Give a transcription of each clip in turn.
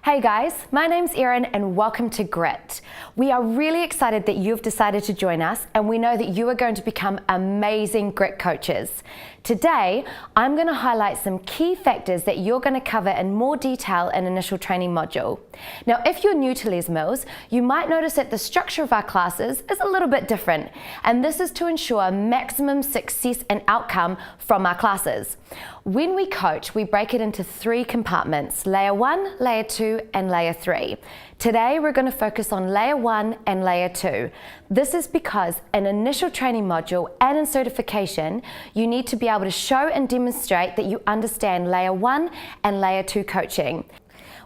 Hey guys, my name's Erin and welcome to Grit. We are really excited that you've decided to join us and we know that you are going to become amazing Grit coaches. Today, I'm going to highlight some key factors that you're going to cover in more detail in initial training module. Now, if you're new to Les Mills, you might notice that the structure of our classes is a little bit different, and this is to ensure maximum success and outcome from our classes. When we coach, we break it into three compartments: layer 1, layer 2, and layer 3. Today, we're going to focus on layer 1 and layer 2. This is because in initial training module and in certification, you need to be able to show and demonstrate that you understand layer 1 and layer 2 coaching.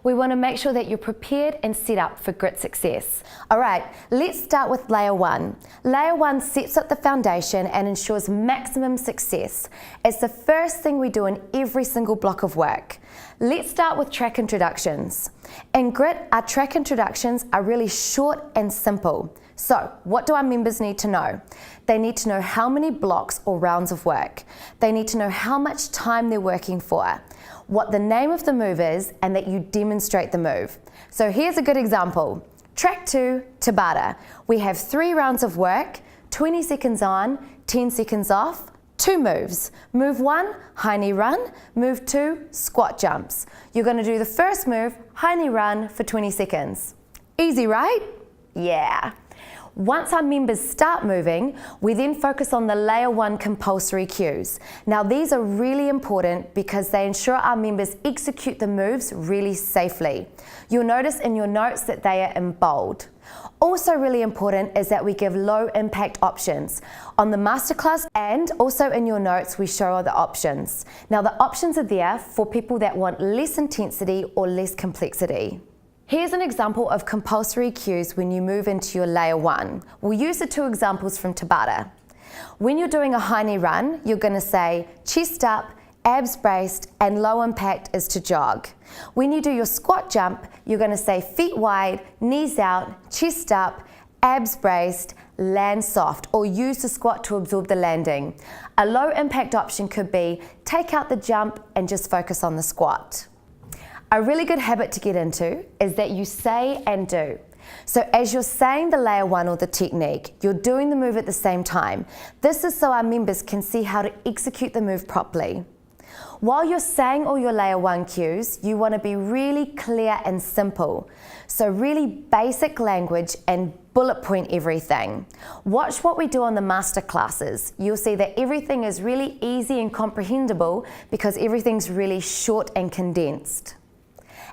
We want to make sure that you're prepared and set up for Grit success. All right, let's start with layer 1. Layer 1 sets up the foundation and ensures maximum success. It's the first thing we do in every single block of work. Let's start with track introductions. In Grit, our track introductions are really short and simple. So, what do our members need to know? They need to know how many blocks or rounds of work. They need to know how much time they're working for, what the name of the move is, and that you demonstrate the move. So here's a good example. Track 2, Tabata. We have 3 rounds of work, 20 seconds on, 10 seconds off, 2 moves. Move 1, high knee run. Move 2, squat jumps. You're going to do the first move, high knee run, for 20 seconds. Easy, right? Yeah. Once our members start moving, we then focus on the layer 1 compulsory cues. Now these are really important because they ensure our members execute the moves really safely. You'll notice in your notes that they are in bold. Also really important is that we give low impact options. On the masterclass and also in your notes we show the options. Now the options are there for people that want less intensity or less complexity. Here's an example of compulsory cues when you move into your layer 1. We'll use the 2 examples from Tabata. When you're doing a high knee run, you're going to say chest up, abs braced, and low impact is to jog. When you do your squat jump, you're going to say feet wide, knees out, chest up, abs braced, land soft, or use the squat to absorb the landing. A low impact option could be take out the jump and just focus on the squat. A really good habit to get into is that you say and do. So as you're saying the layer 1 or the technique, you're doing the move at the same time. This is so our members can see how to execute the move properly. While you're saying all your layer 1 cues, you want to be really clear and simple. So really basic language and bullet point everything. Watch what we do on the master classes. You'll see that everything is really easy and comprehensible because everything's really short and condensed.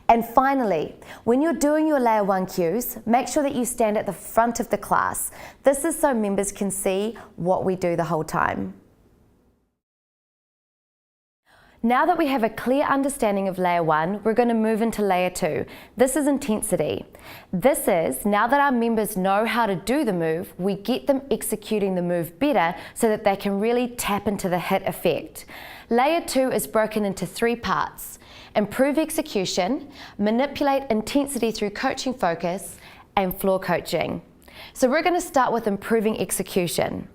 And finally, when you're doing your layer 1 cues, make sure that you stand at the front of the class. This is so members can see what we do the whole time. Now that we have a clear understanding of layer 1, we're going to move into layer 2. This is intensity. This is, now that our members know how to do the move, we get them executing the move better so that they can really tap into the HIIT effect. Layer 2 is broken into 3 parts: improve execution, manipulate intensity through coaching focus, and floor coaching. So we're going to start with improving execution.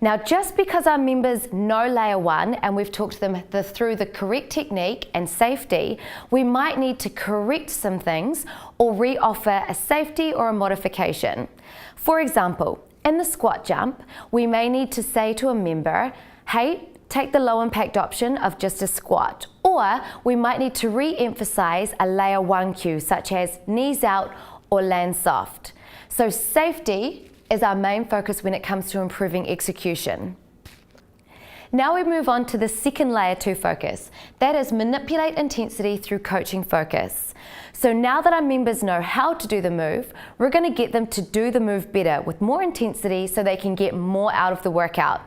Now, just because our members know layer 1 and we've talked them through the correct technique and safety, we might need to correct some things or re-offer a safety or a modification. For example, in the squat jump, we may need to say to a member, hey, take the low impact option of just a squat, or we might need to re-emphasize a layer 1 cue such as knees out or land soft. So safety is our main focus when it comes to improving execution. Now we move on to the second layer 2 focus. That is manipulate intensity through coaching focus. So now that our members know how to do the move, we're going to get them to do the move better with more intensity so they can get more out of the workout.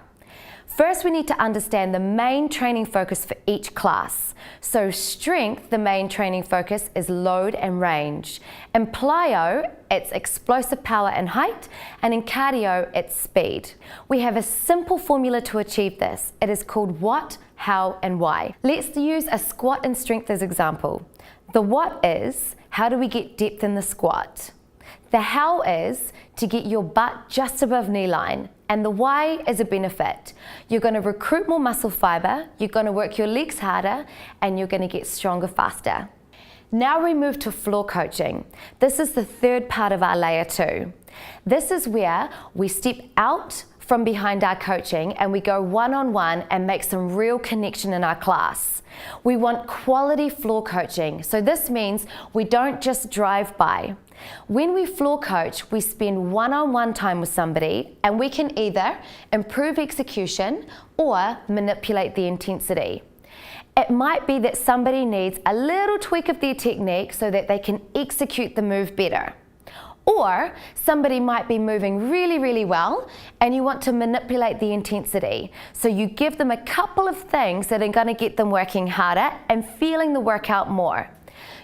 First, we need to understand the main training focus for each class. So strength, the main training focus is load and range. In plyo, it's explosive power and height, and in cardio, it's speed. We have a simple formula to achieve this. It is called what, how, and why. Let's use a squat and strength as example. The what is, how do we get depth in the squat? The how is to get your butt just above knee line, and the why is a benefit. You're going to recruit more muscle fiber, you're going to work your legs harder, and you're going to get stronger faster. Now we move to floor coaching. This is the third part of our layer 2. This is where we step out from behind our coaching and we go one-on-one and make some real connection in our class. We want quality floor coaching, so this means we don't just drive by. When we floor coach, we spend one-on-one time with somebody and we can either improve execution or manipulate the intensity. It might be that somebody needs a little tweak of their technique so that they can execute the move better. Or somebody might be moving really well and you want to manipulate the intensity. So you give them a couple of things that are going to get them working harder and feeling the workout more.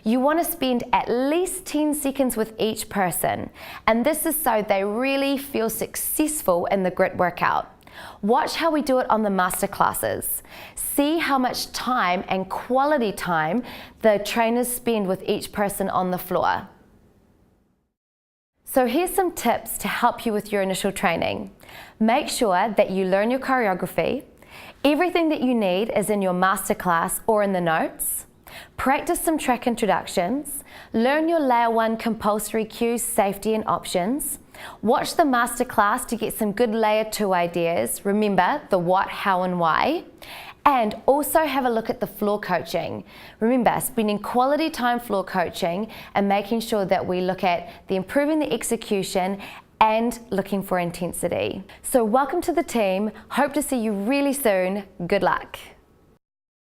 You want to spend at least 10 seconds with each person, and this is so they really feel successful in the grit workout. Watch how we do it on the masterclasses. See how much time and quality time the trainers spend with each person on the floor. So here's some tips to help you with your initial training. Make sure that you learn your choreography. Everything that you need is in your masterclass or in the notes. Practice some track introductions. Learn your layer 1 compulsory cues, safety and options. Watch the masterclass to get some good layer 2 ideas. Remember the what, how and why. And also have a look at the floor coaching. Remember, spending quality time floor coaching and making sure that we look at improving the execution and looking for intensity. So welcome to the team. Hope to see you really soon. Good luck.